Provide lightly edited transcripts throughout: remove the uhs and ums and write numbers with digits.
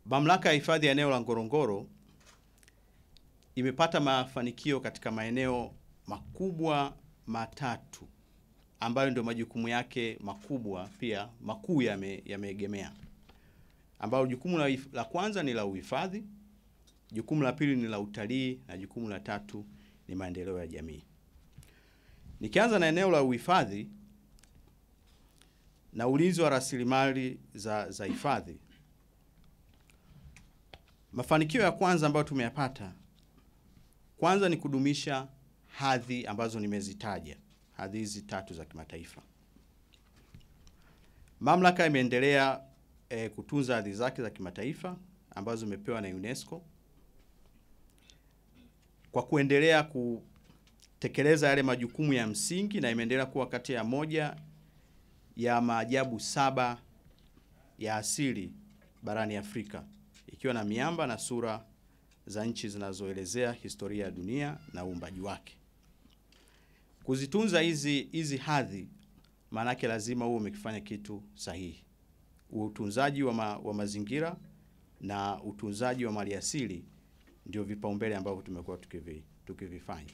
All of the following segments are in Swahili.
Mamlaka ya hifadhi ya eneo la Ngorongoro imepata mafanikio katika maeneo makubwa matatu ambayo ndio majukumu yake makubwa pia makuu yameegemea. Ambayo jukumu la kwanza ni la uhifadhi, jukumu la pili ni la utalii na jukumu la tatu ni maendeleo ya jamii. Nikianza na eneo la uhifadhi na ulinzi wa rasilimali za hifadhi. Mafanikio ya kwanza ambayo tumeyapata, kwanza ni kudumisha hadhi ambazo nimezitaja, hadhi hizi tatu za kimataifa. Mamlaka imeendelea kutunza hadhi zake za kimataifa ambazo zimepewa na UNESCO kwa kuendelea kutekeleza yale majukumu ya msingi, na imeendelea kuwa kati ya moja ya maajabu 7 ya asili barani Afrika, ikiwa na miamba na sura za nchi zinazoelezea historia ya dunia na uumbaji wake. Kuzitunza hizi hadhi, maana yake lazima uwe umekifanya kitu sahihi. Utunzaji wa mazingira na utunzaji wa maliasili ndio vipaumbele ambavyo tumekuwa tukivifanya.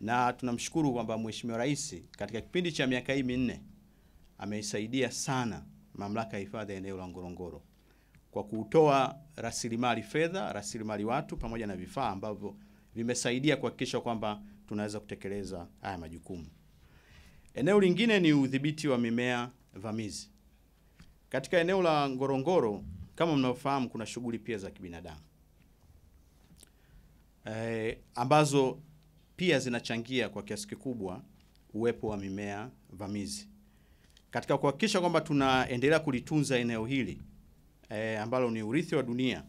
Na tunamshukuru kwamba Mheshimiwa Rais katika kipindi cha miaka hii 4 ameisaidia sana mamlaka ya hifadhi ya eneo la Ngorongoro kwa kutoa rasilimali fedha, rasilimali watu pamoja na vifaa ambavyo vimesaidia kuhakikisha kwamba tunaweza kutekeleza haya majukumu. Eneo lingine ni udhibiti wa mimea vamizi. Katika eneo la Ngorongoro, kama mnaofahamu, kuna shughuli pia za kibinadamu ambazo pia zinachangia kwa kiasi kikubwa uwepo wa mimea vamizi. Katika kuhakikisha kwamba tunaendelea kulitunza eneo hili ambalo ni urithi wa dunia,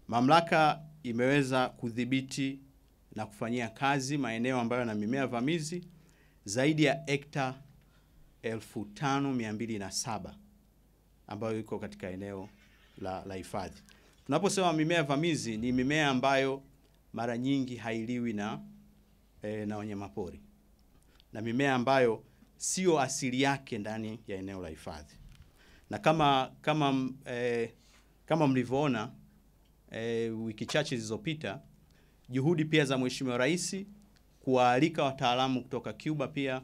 mamlaka imeweza kudhibiti na kufanyia kazi maeneo ambayo yana mimea vamizi zaidi ya hekta 5207 ambayo iko katika eneo la hifadhi. Tunaposema mimea vamizi, ni mimea ambayo mara nyingi hailiwi na wanyamapori, na mimea ambayo sio asili yake ndani ya eneo la hifadhi. Na kama mlivyoona wiki chache zilizopita, juhudi pia za Mheshimiwa Rais kuwaalika wataalamu kutoka Cuba pia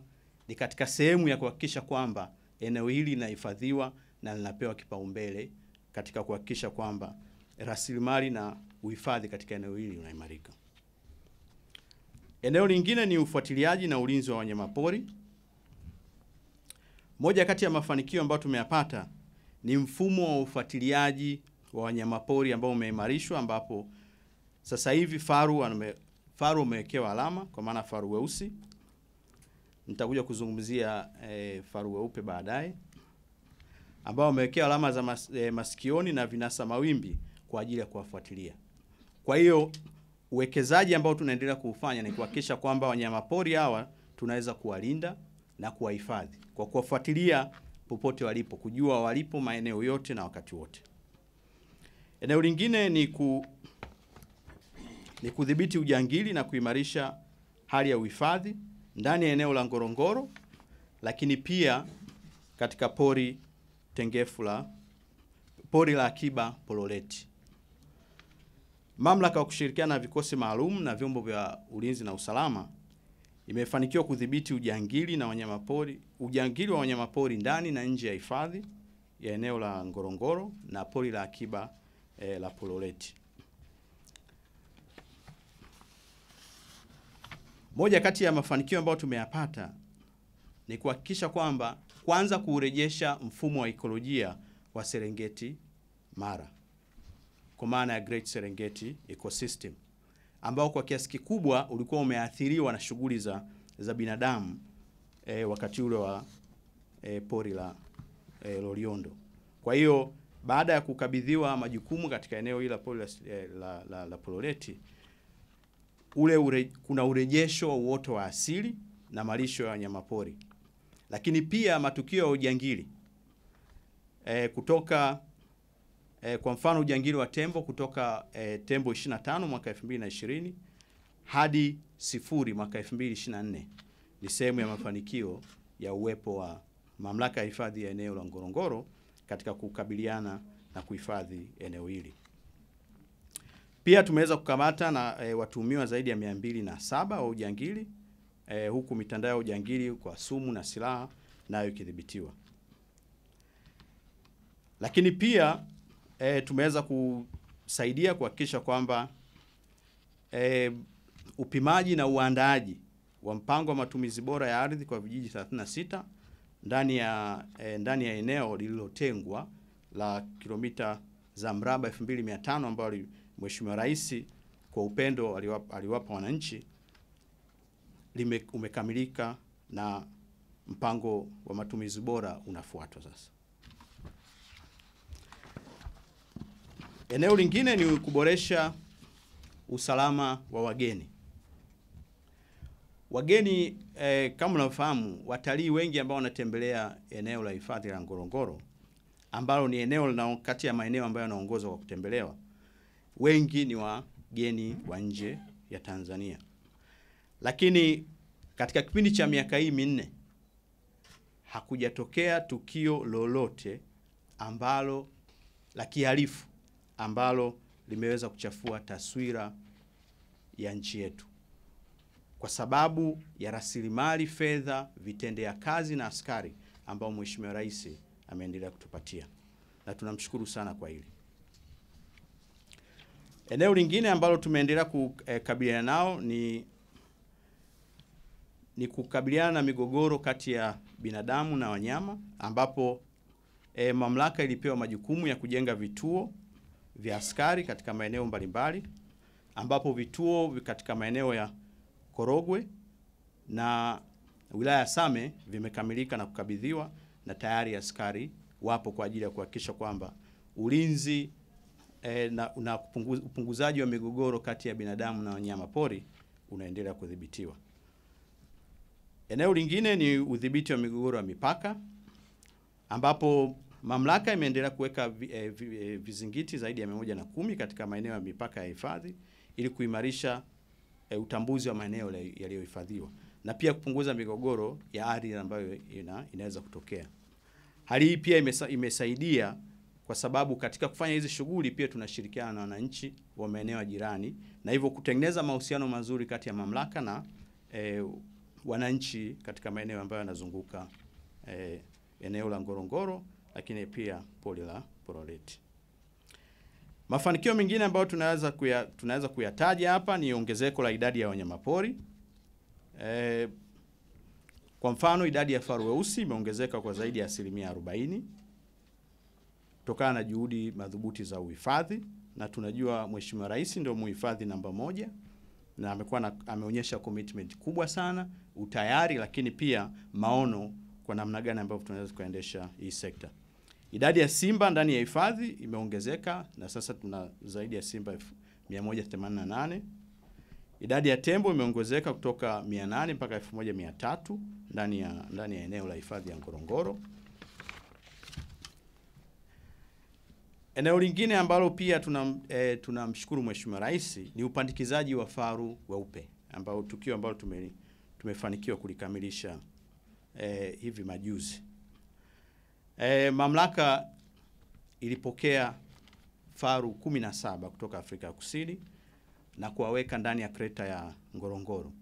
ni katika sehemu ya kuhakikisha kwamba eneo hili linahifadhiwa na linapewa kipaumbele katika kuhakikisha kwamba rasilimali na uhifadhi katika eneo hili unaimarika. Eneo lingine ni ufuatiliaji na ulinzi wa wanyamapori. Moja kati ya mafanikio ambayo tumeyapata ni mfumo wa ufuatiliaji wa wanyamapori ambao umeimarishwa, ambapo sasa hivi faru umewekewa alama, kwa maana faru weusi. Nitakuja kuzungumzia faru weupe baadaye, ambao wamewekewa alama za masikioni na vinasa mawimbi kwa ajili ya kuwafuatilia. Kwa hiyo uwekezaji ambao tunaendelea kuufanya ni kuhakikisha kwamba wanyamapori hawa tunaweza kuwalinda na kuwahifadhi kwa kuwafuatilia popote walipo, kujua walipo maeneo yote na wakati wote. Eneo lingine ni kudhibiti ujangili na kuimarisha hali ya uhifadhi ndani ya eneo la Ngorongoro, lakini pia katika pori tengefu pori la akiba Pololeti. Mamlaka kwa kushirikiana na vikosi maalum na vyombo vya ulinzi na usalama imefanikiwa kudhibiti ujangili wa wanyamapori ndani na nje ya hifadhi ya eneo la Ngorongoro na pori la akiba la Pololeti. Moja kati ya mafanikio ambayo tumeyapata ni kuhakikisha kwamba kwanza kurejesha mfumo wa ekolojia wa Serengeti Mara, kwa maana ya Great Serengeti Ecosystem, ambao kwa kiasi kikubwa ulikuwa umeathiriwa na shughuli za binadamu wakati ule wa pori la Loliondo. Kwa hiyo baada ya kukabidhiwa majukumu katika eneo hili la pori la Pololeti, kuna urejesho wa uoto wa asili na malisho ya wanyamapori, lakini pia matukio ya ujangili kutoka kwa mfano ujangili wa tembo kutoka tembo 25 mwaka 2020 hadi 0 mwaka 2024 ni sehemu ya mafanikio ya uwepo wa mamlaka ya hifadhi ya eneo la Ngorongoro katika kukabiliana na kuhifadhi eneo hili. Pia tumeweza kukamata na watuhumiwa zaidi ya 207 wa ujangili, huku mitandao ya ujangili kwa sumu na silaha nayo ikidhibitiwa. Lakini pia tumeweza kusaidia kuhakikisha kwamba upimaji na uandaaji wa mpango wa matumizi bora ya ardhi kwa vijiji 36 ndani ya eneo lililotengwa la kilomita za mraba 2500 ambao Mheshimiwa Rais kwa upendo aliwapa wananchi umekamilika na mpango wa matumizi bora unafuatwa sasa. Eneo lingine ni kuboresha usalama wa wageni. Wageni kama unafahamu, watalii wengi ambao wanatembelea eneo la hifadhi la Ngorongoro, ambalo ni eneo kati ya maeneo ambayo yanaongozwa kwa kutembelewa, wengi ni wageni wa nje ya Tanzania. Lakini katika kipindi cha miaka hii minne hakujatokea tukio lolote ambalo la kihalifu ambalo limeweza kuchafua taswira ya nchi yetu, kwa sababu ya rasilimali fedha, vitendea kazi na askari ambao Mheshimiwa Rais ameendelea kutupatia, na tunamshukuru sana kwa hili. Eneo lingine ambalo tumeendelea kukabiliana nao ni kukabiliana na migogoro kati ya binadamu na wanyama, ambapo mamlaka ilipewa majukumu ya kujenga vituo vya askari katika maeneo mbalimbali, ambapo vituo katika maeneo ya Korogwe na wilaya ya Same vimekamilika na kukabidhiwa, na tayari askari wapo kwa ajili ya kuhakikisha kwamba ulinzi na upunguzaji wa migogoro kati ya binadamu na wanyama pori unaendelea kudhibitiwa. Eneo lingine ni udhibiti wa migogoro ya mipaka, ambapo mamlaka imeendelea kuweka vizingiti zaidi ya 110 katika maeneo ya mipaka ya hifadhi ili kuimarisha utambuzi wa maeneo yaliyohifadhiwa na pia kupunguza migogoro ya ardhi ambayo inaweza kutokea. Hali hii pia imesaidia kwa sababu katika kufanya hizi shughuli pia tunashirikiana na wananchi wa maeneo jirani, na hivyo kutengeneza mahusiano mazuri kati ya mamlaka na wananchi katika maeneo ambayo yanazunguka eneo la Ngorongoro, lakini pia pori la Pororeti. Mafanikio mengine ambayo tunaweza kuyataja hapa ni ongezeko la idadi ya wanyamapori. Kwa mfano, idadi ya faru weusi imeongezeka kwa zaidi ya 40% kutokana na juhudi madhubuti za uhifadhi, na tunajua Mheshimiwa Rais ndio muhifadhi namba 1 na ameonyesha commitment kubwa sana, utayari, lakini pia maono kwa namna gani ambavyo tunaweza kuendesha hii sekta. Idadi ya simba ndani ya hifadhi imeongezeka na sasa tuna zaidi ya simba 188. Idadi ya tembo imeongezeka kutoka 800 mpaka 1300 ndani ya eneo la hifadhi ya Ngorongoro. Eneo lingine ambalo pia tunamshukuru Mheshimiwa Rais ni upandikizaji wa faru weupe, ambao tukio ambalo tumefanikiwa kulikamilisha hivi majuzi. Mamlaka ilipokea faru 17 kutoka Afrika ya Kusini na kuwaweka ndani ya kreta ya Ngorongoro.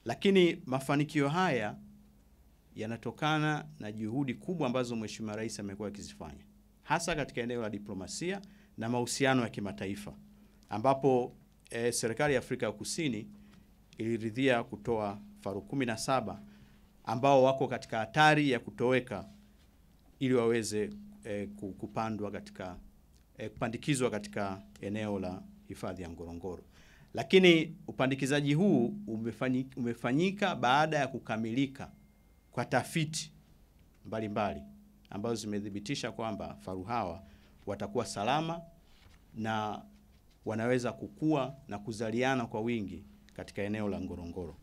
Lakini mafanikio haya yanatokana na juhudi kubwa ambazo Mheshimiwa Rais amekuwa akizifanya, hasa katika eneo la diplomasia na mahusiano ya kimataifa, ambapo serikali ya Afrika ya Kusini iliridhia kutoa faru 17 ambao wako katika hatari ya kutoweka ili waweze kupandikizwa katika eneo la hifadhi ya Ngorongoro. Lakini upandikizaji huu umefanyika baada ya kukamilika kwa tafiti mbalimbali ambazo zimethibitisha kwamba faru hawa watakuwa salama na wanaweza kukua na kuzaliana kwa wingi katika eneo la Ngorongoro.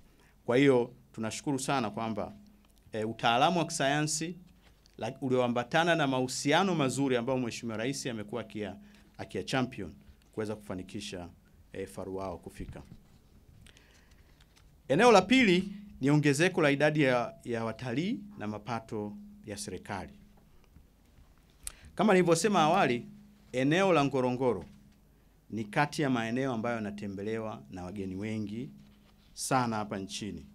Kwa hiyo tunashukuru sana kwamba utaalamu wa kisayansi ulioambatana na mahusiano mazuri ambayo Mheshimiwa Rais amekuwa akia champion kuweza kufanikisha faru wao kufika. Eneo la pili ni ongezeko la idadi ya watalii na mapato ya serikali. Kama nilivyosema awali, eneo la Ngorongoro ni kati ya maeneo ambayo yanatembelewa na wageni wengi sana hapa nchini,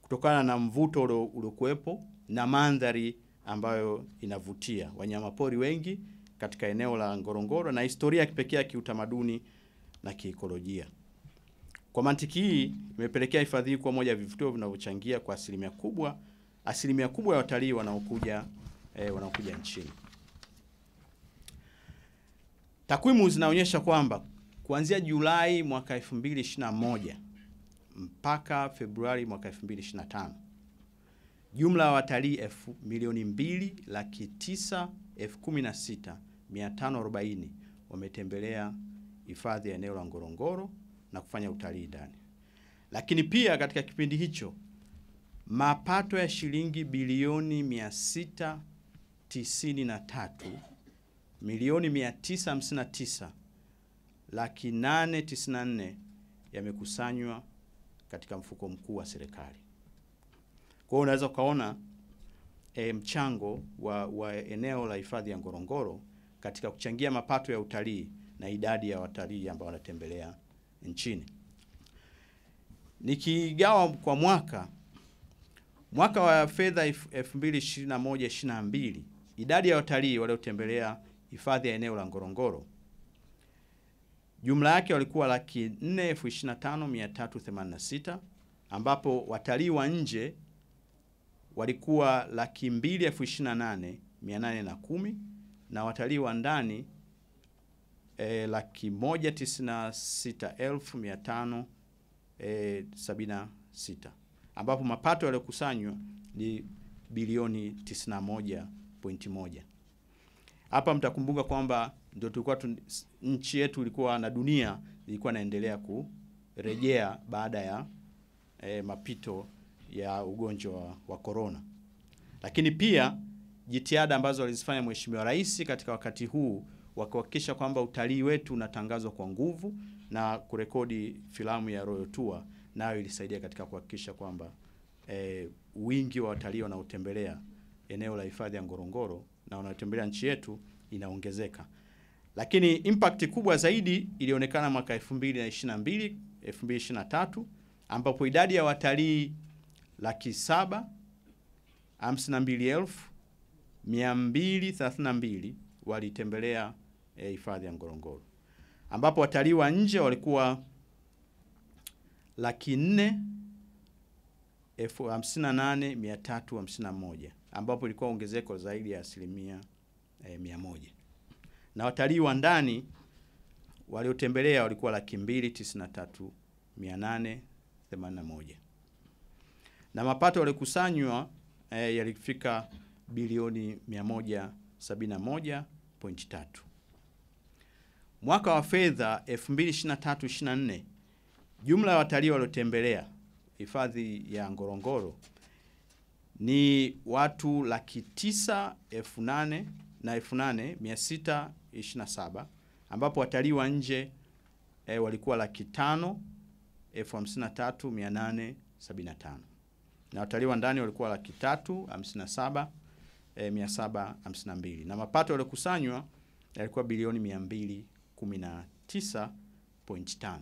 kutokana na mvuto uliokuwepo na mandhari ambayo inavutia wanyamapori wengi katika eneo la Ngorongoro na historia ya kipekee ya kiutamaduni na kiikolojia. Kwa mantiki hii imepelekea hifadhi hii kuwa moja ya vivutio vinavyochangia kwa asilimia kubwa ya watalii wanaokuja nchini. Takwimu zinaonyesha kwamba kuanzia Julai mwaka 2021 mpaka Februari mwaka 2025, jumla ya watalii 2,916,540 wametembelea hifadhi ya eneo la Ngorongoro na kufanya utalii ndani. Lakini pia katika kipindi hicho mapato ya shilingi bilioni 693,959,894 yamekusanywa katika mfuko mkuu wa serikali. Kwa hiyo unaweza ukaona mchango wa eneo la hifadhi ya Ngorongoro katika kuchangia mapato ya utalii na idadi ya watalii ambao wanatembelea nchini. Nikigawa kwa mwaka wa fedha 2021-22, idadi ya watalii waliotembelea hifadhi ya eneo la Ngorongoro jumla yake walikuwa 425,386, ambapo watalii wa nje walikuwa 228,810 na watalii wa ndani 196,576, ambapo mapato yaliyokusanywa ni bilioni 91.1. Hapa mtakumbuka kwamba ndio tulikuwa nchi yetu ilikuwa na dunia ilikuwa inaendelea kurejea baada ya mapito ya ugonjwa wa corona. Lakini pia jitihada ambazo alizifanya Mheshimiwa Rais katika wakati huu wa kuhakikisha kwamba utalii wetu unatangazwa kwa nguvu na kurekodi filamu ya Royal Tour, nayo ilisaidia katika kuhakikisha kwamba wingi wa watalii wanaotembelea eneo la hifadhi ya Ngorongoro na wanaotembelea nchi yetu inaongezeka. Lakini impact kubwa zaidi ilionekana mwaka 2022-2023, ambapo idadi ya watalii 752,232 walitembelea hifadhi ya Ngorongoro, ambapo watalii wa nje walikuwa 458,351, ambapo ilikuwa ongezeko zaidi ya 100%. Na watalii wa ndani waliotembelea walikuwa 293,881. Na mapato yaliyokusanywa yalifika bilioni 171.3. Mwaka wa fedha 2023-24, jumla ya watalii waliotembelea hifadhi ya Ngorongoro ni watu 908,627, ambapo watalii wa nje walikuwa 553,875 na watalii wa ndani walikuwa 357,752, na mapato yaliyokusanywa yalikuwa bilioni 219.5.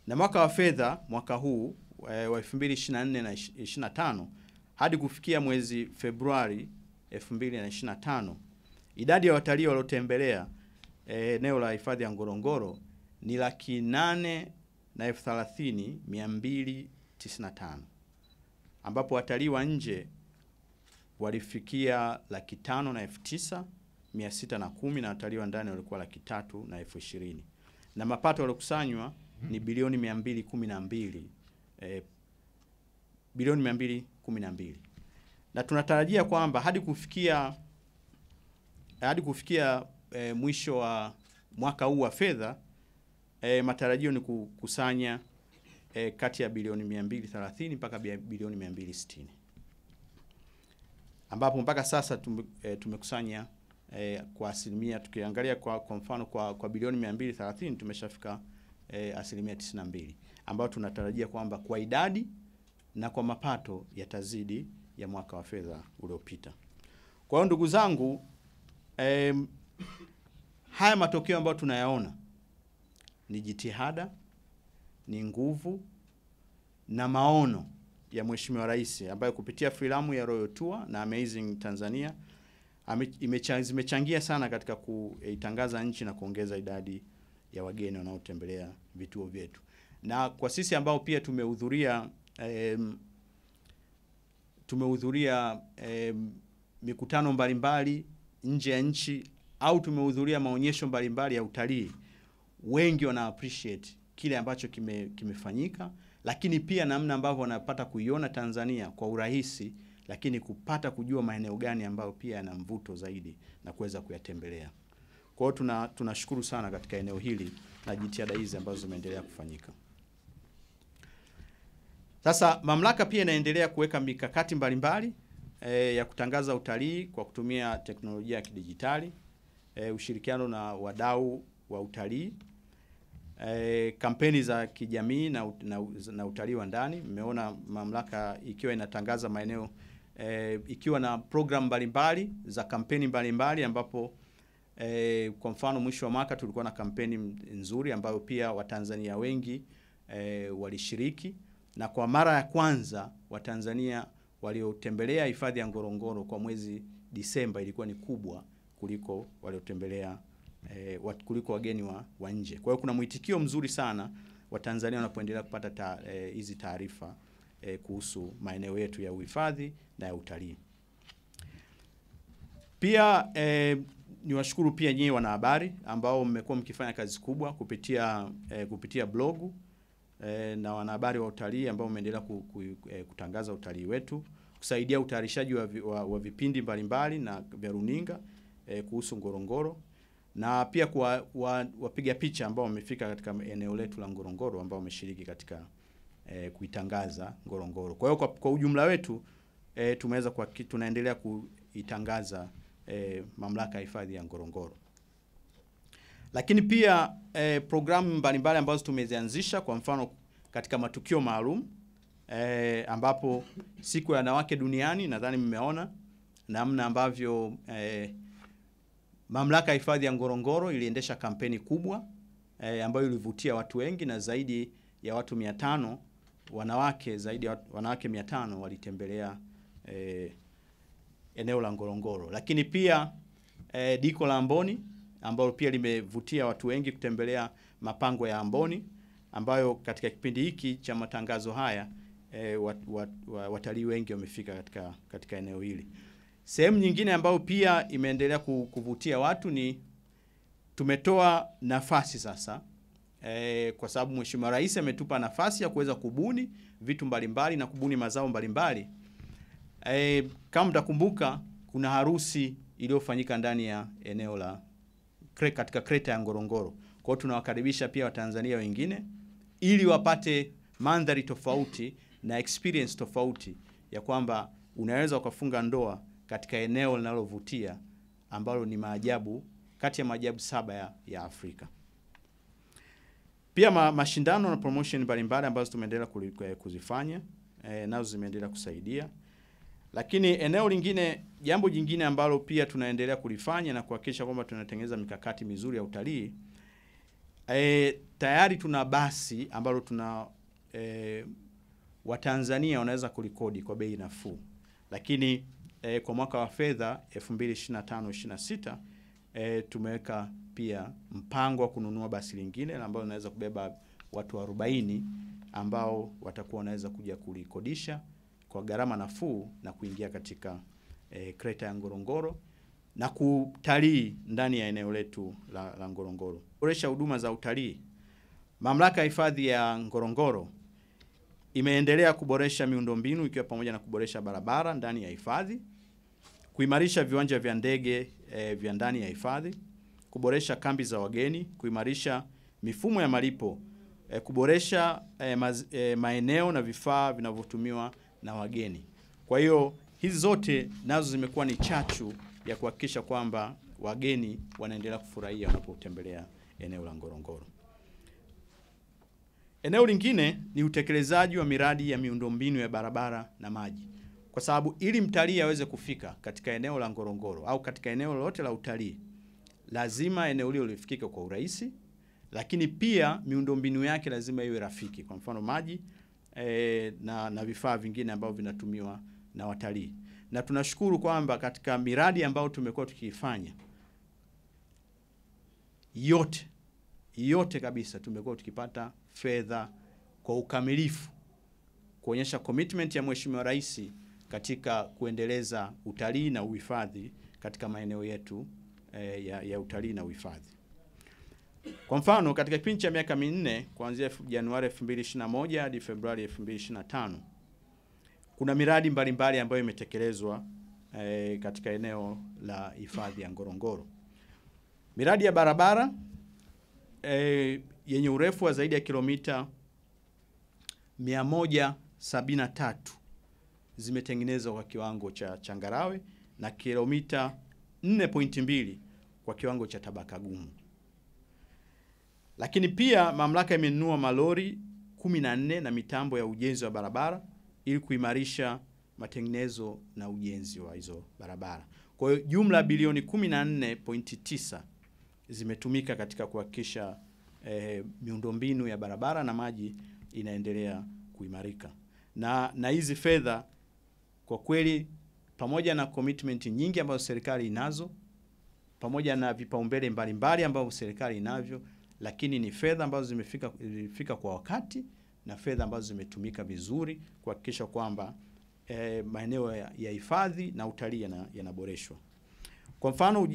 Na mwaka wa fedha mwaka huu wa 2024 na 25 hadi kufikia mwezi Februari 2025, idadi ya watalii waliotembelea eneo la hifadhi ya Ngorongoro ni 830,295, ambapo watalii wa nje walifikia 509,610 na watalii wa ndani walikuwa 320,020, na mapato yaliyokusanywa ni bilioni 212. Na tunatarajia kwamba hadi kufikia mwisho wa mwaka huu wa fedha, matarajio ni kukusanya kati ya bilioni 230 mpaka bilioni 260, ambapo mpaka sasa tumekusanya kwa asilimia, tukiangalia kwa mfano kwa bilioni 230 tumeshafika asilimia 92, ambao tunatarajia kwamba kwa idadi na kwa mapato yatazidi ya mwaka wa fedha uliopita. Kwa hiyo ndugu zangu, haya matokeo ambayo tunayaona ni jitihada, ni nguvu na maono ya Mheshimiwa Rais ambayo kupitia filamu ya Royal Tour na Amazing Tanzania zimechangia sana katika kuitangaza nchi na kuongeza idadi ya wageni wanaotembelea vituo vyetu. Na kwa sisi ambao pia tumehudhuria mikutano mbalimbali nje ya nchi au tumehudhuria maonyesho mbalimbali ya utalii, wengi wana appreciate kile ambacho kimefanyika, lakini pia namna ambavyo wanapata kuiona Tanzania kwa urahisi, lakini kupata kujua maeneo gani ambayo pia yana mvuto zaidi na kuweza kuyatembelea. Kwa hiyo tunashukuru sana katika eneo hili na jitihada hizi ambazo zimeendelea kufanyika. Sasa mamlaka pia inaendelea kuweka mikakati mbalimbali ya kutangaza utalii kwa kutumia teknolojia ya kidijitali, ushirikiano na wadau wa utalii, kampeni za kijamii na utalii wa ndani. Mmeona mamlaka ikiwa inatangaza maeneo, ikiwa na program mbalimbali za kampeni mbalimbali, ambapo kwa mfano mwisho wa mwaka tulikuwa na kampeni nzuri ambayo pia Watanzania wengi walishiriki, na kwa mara ya kwanza Watanzania waliotembelea hifadhi ya Ngorongoro kwa mwezi Disemba ilikuwa ni kubwa kuliko waliotembelea kuliko wageni wa nje. Kwa hiyo kuna mwitikio mzuri sana Watanzania wanapoendelea kupata hizi taarifa kuhusu maeneo yetu ya uhifadhi na ya utalii. Pia niwashukuru pia nyinyi wanahabari ambao mmekuwa mkifanya kazi kubwa kupitia blogu na wanahabari wa utalii ambao mmeendelea kutangaza utalii wetu, kusaidia utayarishaji wa vipindi mbalimbali na vya runinga kuhusu Ngorongoro, na pia kwa wapiga picha ambao wamefika katika eneo letu la Ngorongoro ambao wameshiriki katika kuitangaza Ngorongoro. Kwa hiyo kwa ujumla wetu tumeweza tunaendelea kuitangaza mamlaka ya hifadhi ya Ngorongoro. Lakini pia programu mbalimbali ambazo tumezianzisha, kwa mfano katika matukio maalum ambapo siku ya wanawake duniani, nadhani mmeona namna ambavyo mamlaka ya hifadhi ya Ngorongoro iliendesha kampeni kubwa ambayo ilivutia watu wengi, na zaidi ya watu 500 zaidi ya wanawake 500 walitembelea eneo la Ngorongoro. Lakini pia Diko la Amboni ambalo pia limevutia watu wengi kutembelea mapango ya Amboni, ambayo katika kipindi hiki cha matangazo haya watalii wengi wamefika katika eneo hili. Sehemu nyingine ambayo pia imeendelea kuvutia watu ni tumetoa nafasi sasa, kwa sababu Mheshimiwa Rais ametupa nafasi ya kuweza kubuni vitu mbalimbali na kubuni mazao mbalimbali. Kama mtakumbuka, kuna harusi iliyofanyika ndani ya eneo katika kreta ya Ngorongoro. Kwa hiyo tunawakaribisha pia Watanzania wengine ili wapate mandhari tofauti na experience tofauti ya kwamba unaweza ukafunga ndoa katika eneo linalovutia ambalo ni maajabu, kati ya maajabu 7 ya Afrika. Pia mashindano na promotion mbalimbali ambazo tumeendelea kuzifanya nazo zimeendelea kusaidia. Lakini eneo lingine, jambo jingine ambalo pia tunaendelea kulifanya na kuhakikisha kwamba tunatengeneza mikakati mizuri ya utalii, tayari tuna basi ambalo Watanzania wanaweza kulikodi kwa bei nafuu. Lakini kwa mwaka wa fedha 2025-26 tumeweka pia mpango wa kununua basi lingine ambalo linaweza kubeba watu 40 ambao watakuwa wanaweza kuja kulikodisha kwa gharama nafuu na kuingia katika kreta ya Ngorongoro na kutalii ndani ya eneo letu la Ngorongoro. Kuboresha huduma za utalii, mamlaka ya hifadhi ya Ngorongoro imeendelea kuboresha miundombinu ikiwa pamoja na kuboresha barabara ndani ya hifadhi, kuimarisha viwanja vya ndege vya ndani ya hifadhi, kuboresha kambi za wageni, kuimarisha mifumo ya malipo, kuboresha maeneo na vifaa vinavyotumiwa na wageni. Kwa hiyo hizi zote nazo zimekuwa ni chachu ya kuhakikisha kwamba wageni wanaendelea kufurahia wanapotembelea eneo la Ngorongoro. Eneo lingine ni utekelezaji wa miradi ya miundombinu ya barabara na maji. Kwa sababu ili mtalii aweze kufika katika eneo la Ngorongoro au katika eneo lolote la utalii, lazima eneo hilo lifikike kwa urahisi, lakini pia miundombinu yake lazima iwe rafiki, kwa mfano maji na vifaa vingine ambavyo vinatumiwa na watalii. Na tunashukuru kwamba katika miradi ambayo tumekuwa tukiifanya yote kabisa tumekuwa tukipata fedha kwa ukamilifu, kuonyesha commitment ya Mheshimiwa Rais katika kuendeleza utalii na uhifadhi katika maeneo yetu ya utalii na uhifadhi. Kwa mfano, katika kipindi cha miaka minne kuanzia Januari 2021 hadi Februari 2025, kuna miradi mbalimbali ambayo imetekelezwa katika eneo la hifadhi ya Ngorongoro. Miradi ya barabara yenye urefu wa zaidi ya kilomita 173 zimetengenezwa kwa kiwango cha changarawe na kilomita 4.2 kwa kiwango cha tabaka gumu. Lakini pia mamlaka imenunua malori 14 na mitambo ya ujenzi wa barabara ili kuimarisha matengenezo na ujenzi wa hizo barabara. Kwa hiyo jumla bilioni 14.9 zimetumika katika kuhakikisha miundombinu ya barabara na maji inaendelea kuimarika. Na hizi fedha kwa kweli, pamoja na commitment nyingi ambazo serikali inazo, pamoja na vipaumbele mbalimbali ambavyo serikali inavyo, lakini ni fedha ambazo zimefika kwa wakati na fedha ambazo zimetumika vizuri kuhakikisha kwamba maeneo ya hifadhi na utalii yanaboreshwa. Kwa mfano,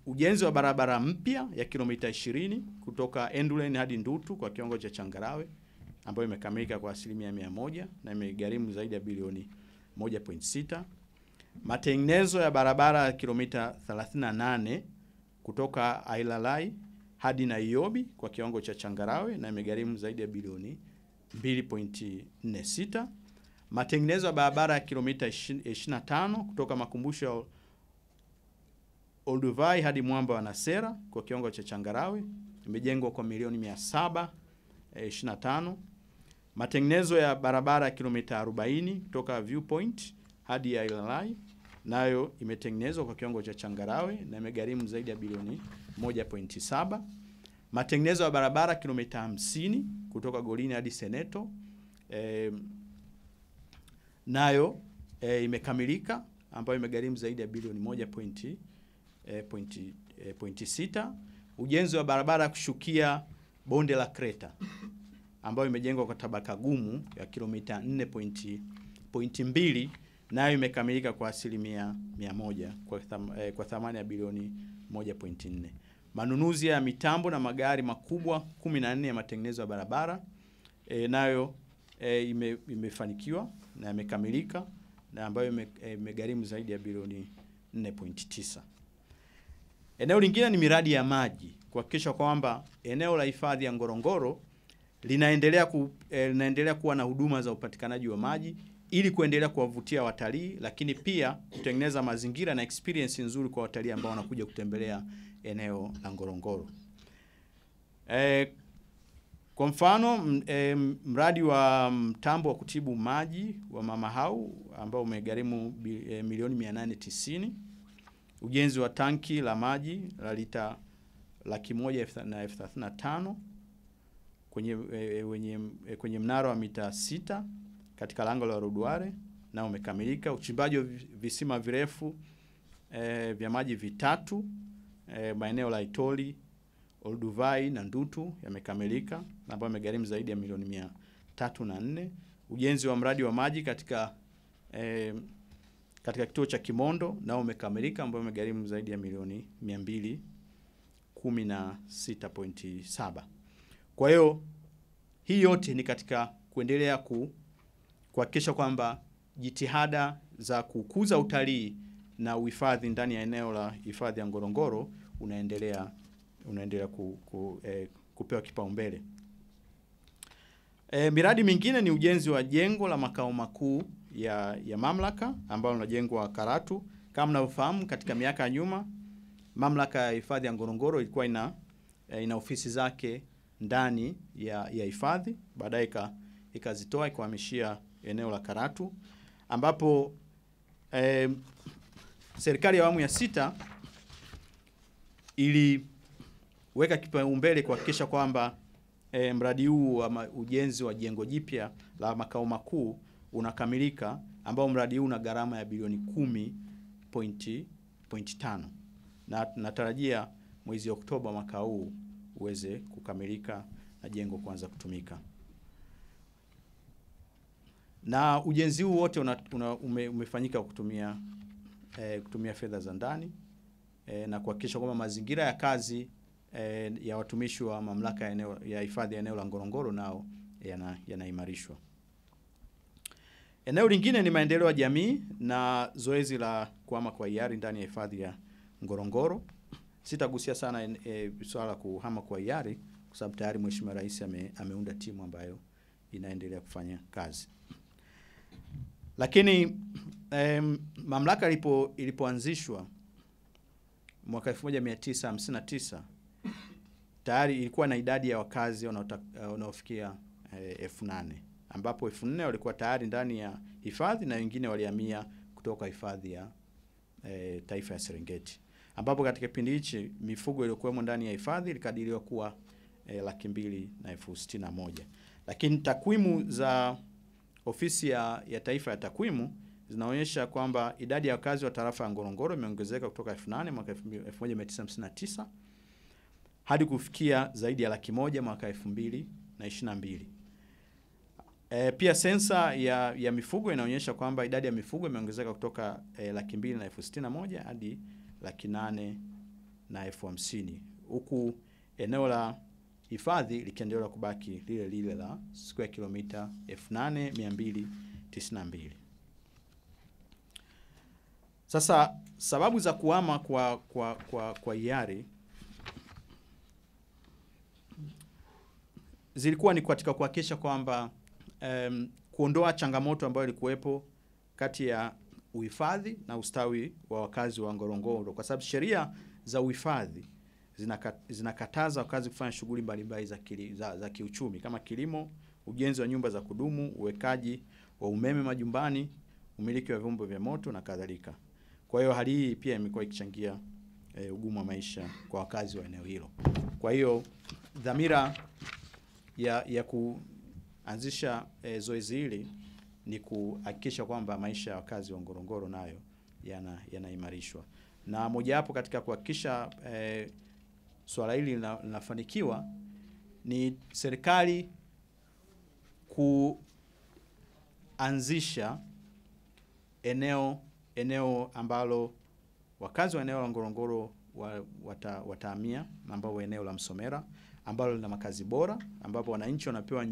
ujenzi wa barabara mpya ya kilomita 20 kutoka Endulen hadi Ndutu kwa kiwango cha changarawe ambayo imekamilika kwa 100% na imegharimu zaidi ya bilioni 1.6. Matengenezo ya barabara ya kilomita 38 kutoka Ailalai hadi Nairobi kwa kiwango cha changarawe na imegharimu zaidi ya bilioni 2.46. Matengenezo ya barabara ya kilomita 25 kutoka makumbusho ya Olduvai hadi mwamba wa Nasera kwa kiwango cha changarawe imejengwa kwa milioni 725. Matengenezo ya barabara ya kilomita 40 kutoka Viewpoint hadi Ailalai nayo imetengenezwa kwa kiwango cha changarawe na imegharimu zaidi ya bilioni 1.7. Matengenezo ya barabara kilomita 50 kutoka Golini hadi Seneto nayo imekamilika ambayo imegharimu zaidi ya bilioni 1.6. Ujenzi wa barabara ya kushukia bonde la Kreta ambayo imejengwa kwa tabaka gumu ya kilomita 4.2 nayo imekamilika kwa 100% kwa thamani ya bilioni 1.4. Manunuzi ya mitambo na magari makubwa 14 ya matengenezo ya barabara nayo imefanikiwa na yamekamilika na ambayo imegharimu zaidi ya bilioni 4.9. Eneo lingine ni miradi ya maji, kuhakikisha kwamba eneo la hifadhi ya Ngorongoro linaendelea kuwa na huduma za upatikanaji wa maji ili kuendelea kuwavutia watalii, lakini pia kutengeneza mazingira na experience nzuri kwa watalii ambao wanakuja kutembelea eneo la Ngorongoro. Kwa mfano, mradi wa mtambo wa kutibu maji wa Mama Hau ambao umegharimu milioni 890. Ujenzi wa tanki la maji la lita 135 kwenye mnara wa mita 6 katika lango la Rodware na umekamilika. Uchimbaji wa visima virefu vya maji vitatu maeneo la Itoli, Olduvai na Ndutu yamekamilika na ambayo yamegharimu zaidi ya milioni 304. Ujenzi wa mradi wa maji katika kituo cha Kimondo nao umekamilika ambao umegharimu zaidi ya milioni 216.7. Kwa hiyo hii yote ni katika kuendelea kuhakikisha kwamba jitihada za kukuza utalii na uhifadhi ndani ya eneo la hifadhi ya Ngorongoro unaendelea kupewa kipaumbele. Miradi mingine ni ujenzi wa jengo la makao makuu ya mamlaka ambalo linajengwa Karatu. Kama mnavyofahamu, katika miaka ya nyuma mamlaka ya hifadhi ya Ngorongoro ilikuwa ina ofisi zake ndani ya hifadhi, baadaye ikazitoa ikahamishia eneo la Karatu, ambapo serikali ya awamu ya 6 ili weka kipaumbele kuhakikisha kwamba mradi huu wa ujenzi wa jengo jipya la makao makuu unakamilika, ambao mradi huu una gharama ya bilioni 10.5 na natarajia mwezi Oktoba mwaka huu uweze kukamilika na jengo kuanza kutumika. Na ujenzi huu wote umefanyika kutumia fedha za ndani na kuhakikisha kwamba mazingira ya kazi ya watumishi wa mamlaka ya hifadhi ya eneo la Ngorongoro nao yanaimarishwa. Eneo lingine ni maendeleo ya jamii na zoezi la kuhama kwa hiari ndani ya hifadhi ya Ngorongoro. Sitagusia sana swala kuhama kwa hiari kwa sababu tayari Mheshimiwa Rais ameunda timu ambayo inaendelea kufanya kazi. Lakini mamlaka ilipoanzishwa mwaka 1959 tayari ilikuwa na idadi ya wakazi wanaofikia 8,000, ambapo 4,000 walikuwa tayari ndani ya hifadhi na wengine walihamia kutoka hifadhi ya taifa ya Serengeti, ambapo katika kipindi hichi mifugo iliyokuwemo ndani ya hifadhi ilikadiriwa kuwa 261,000. Lakini takwimu za Ofisi ya Taifa ya Takwimu zinaonyesha kwamba idadi ya wakazi wa tarafa ya Ngorongoro imeongezeka kutoka 8,000 mwaka 1959 hadi kufikia zaidi ya 100,000 mwaka 2022. Pia sensa ya mifugo inaonyesha kwamba idadi ya mifugo imeongezeka kutoka 261,061 hadi 850,000, huku eneo la hifadhi likiendelea kubaki lile lile la square kilomita 8,292. Sasa sababu za kuhama kwa hiari zilikuwa ni katika kuhakikisha kwamba kuondoa changamoto ambayo ilikuwepo kati ya uhifadhi na ustawi wa wakazi wa Ngorongoro, kwa sababu sheria za uhifadhi zinakataza wakazi kufanya shughuli mbalimbali za kiuchumi kama kilimo, ujenzi wa nyumba za kudumu, uwekaji wa umeme majumbani, umiliki wa vyombo vya moto na kadhalika. Kwa hiyo hali hii pia imekuwa ikichangia ugumu wa maisha kwa wakazi wa eneo hilo. Kwa hiyo dhamira ya kuanzisha zoezi hili ni kuhakikisha kwamba maisha ya wakazi wa Ngorongoro nayo yanaimarishwa. Na mojawapo katika kuhakikisha swala hili linafanikiwa ni serikali kuanzisha eneo ambalo wakazi wa eneo la Ngorongoro watahamia, ambao eneo la Msomera ambalo lina makazi bora, ambapo wananchi wanapewa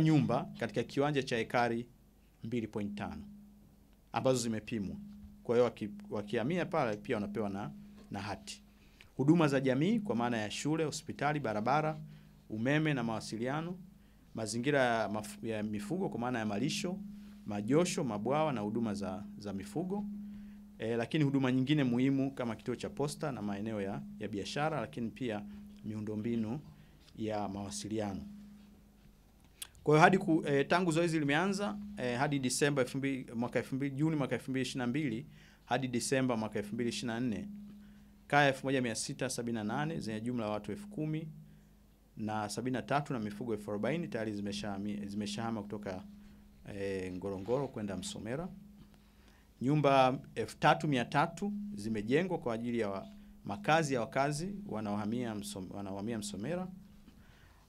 nyumba katika kiwanja cha ekari 2.5 ambazo zimepimwa. Kwa hiyo wakihamia pale pia wanapewa na hati. Huduma za jamii kwa maana ya shule, hospitali, barabara, umeme na mawasiliano, mazingira ya mifugo kwa maana ya malisho, majosho, mabwawa na huduma za mifugo. Lakini huduma nyingine muhimu kama kituo cha posta na maeneo ya biashara, lakini pia miundombinu ya mawasiliano. Kwa hiyo hadi tangu zoezi limeanza hadi Disemba Juni mwaka 2022 hadi Disemba mwaka 2024, kaya 1678 zenye jumla ya watu 10,000 na 73 na mifugo 40,000 tayari zimeshahama kutoka Ngorongoro kwenda Msomera. Nyumba 3,300 zimejengwa kwa ajili ya makazi ya wakazi wanaohamia Msomera,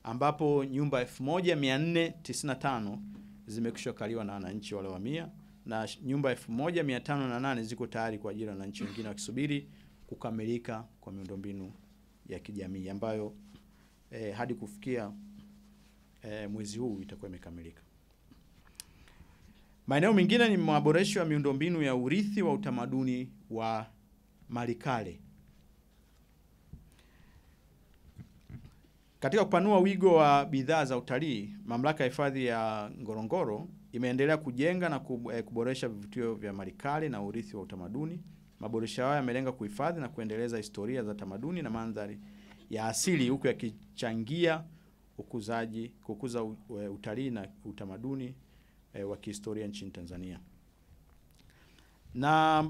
ambapo nyumba 1,495 zimekwisha kaliwa na wananchi waliohamia, na nyumba 1,508 ziko tayari kwa ajili ya wananchi wengine wakisubiri kukamilika kwa miundombinu ya kijamii ambayo hadi kufikia mwezi huu itakuwa imekamilika. Maeneo mengine ni maboresho ya miundombinu ya urithi wa utamaduni wa Malikale. Katika kupanua wigo wa bidhaa za utalii, mamlaka ya hifadhi ya Ngorongoro imeendelea kujenga na kuboresha vivutio vya Malikale na urithi wa utamaduni. Maboresho haya yamelenga kuhifadhi na kuendeleza historia za tamaduni na mandhari ya asili, huku yakichangia kukuza utalii na utamaduni wa kihistoria nchini Tanzania. Na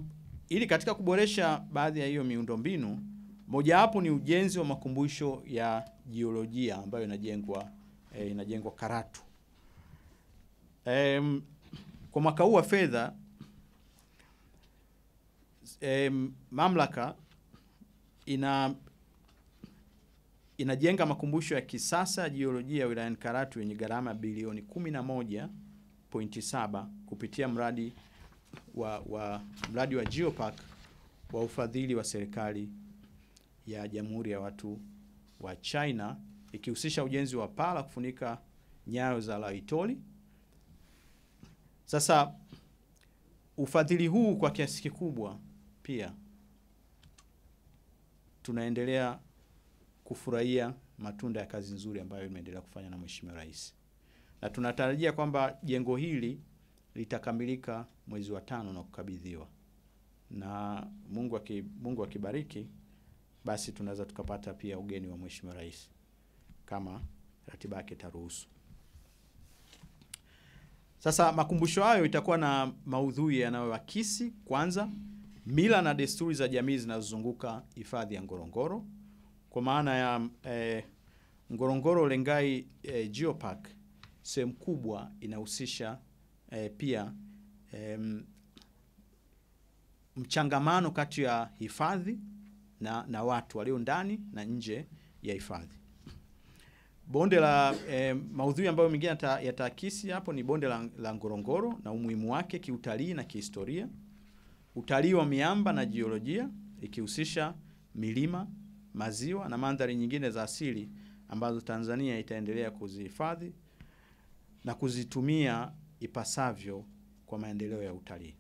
ili katika kuboresha baadhi ya hiyo miundombinu, mojawapo ni ujenzi wa makumbusho ya jiolojia ambayo inajengwa Karatu. Kwa mwaka huu wa fedha, mamlaka inajenga makumbusho ya kisasa ya jiolojia wilayani Karatu yenye gharama bilioni 11.7 kupitia mradi wa Geopark wa ufadhili wa serikali ya Jamhuri ya Watu wa China, ikihusisha ujenzi wa paa la kufunika nyayo za Laitoli. Sasa ufadhili huu kwa kiasi kikubwa pia tunaendelea kufurahia matunda ya kazi nzuri ambayo imeendelea kufanya na Mheshimiwa Rais. Na tunatarajia kwamba jengo hili litakamilika mwezi wa 5 na kukabidhiwa. Na Mungu akibariki, basi tunaweza tukapata pia ugeni wa Mheshimiwa Rais kama ratiba yake taruhusu. Sasa makumbusho hayo itakuwa na maudhui yanayoakisi kwanza mila na desturi za jamii zinazozunguka hifadhi ya Ngorongoro. Kwa maana ya Ngorongoro Lengai Geopark, sehemu kubwa inahusisha pia mchangamano kati ya hifadhi na watu walio ndani na nje ya hifadhi. Bonde la maudhui ambayo mengine yataakisi hapo ni bonde la Ngorongoro na umuhimu wake kiutalii na kihistoria. Utalii wa miamba na jiolojia ikihusisha milima, maziwa na mandhari nyingine za asili ambazo Tanzania itaendelea kuzihifadhi na kuzitumia ipasavyo kwa maendeleo ya utalii.